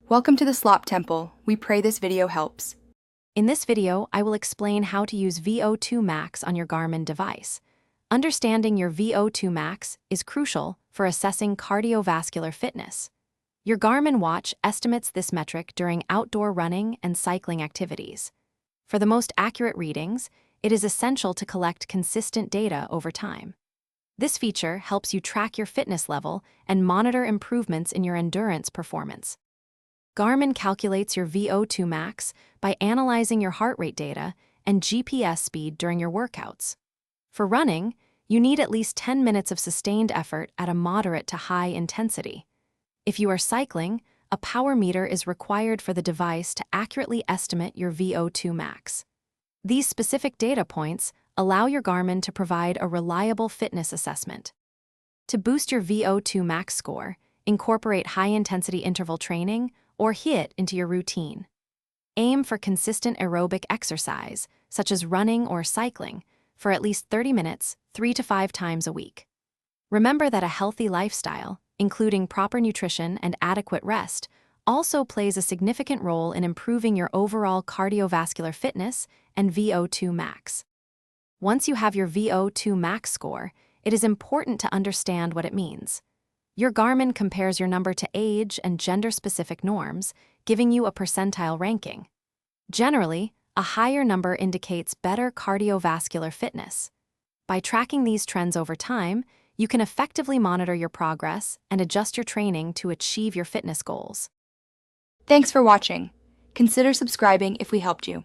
Welcome to the Slop Temple. We pray this video helps. In this video, I will explain how to use VO2 Max on your Garmin device. Understanding your VO2 Max is crucial for assessing cardiovascular fitness. Your Garmin watch estimates this metric during outdoor running and cycling activities. For the most accurate readings, it is essential to collect consistent data over time. This feature helps you track your fitness level and monitor improvements in your endurance performance. Garmin calculates your VO2 max by analyzing your heart rate data and GPS speed during your workouts. For running, you need at least 10 minutes of sustained effort at a moderate to high intensity. If you are cycling, a power meter is required for the device to accurately estimate your VO2 max. These specific data points allow your Garmin to provide a reliable fitness assessment. To boost your VO2 max score, incorporate high-intensity interval training or HIIT into your routine. Aim for consistent aerobic exercise, such as running or cycling, for at least 30 minutes, 3 to 5 times a week. Remember that a healthy lifestyle, including proper nutrition and adequate rest, also plays a significant role in improving your overall cardiovascular fitness and VO2 max. Once you have your VO2 max score, it is important to understand what it means. Your Garmin compares your number to age and gender-specific norms, giving you a percentile ranking. Generally, a higher number indicates better cardiovascular fitness. By tracking these trends over time, you can effectively monitor your progress and adjust your training to achieve your fitness goals. Thanks for watching. Consider subscribing if we helped you.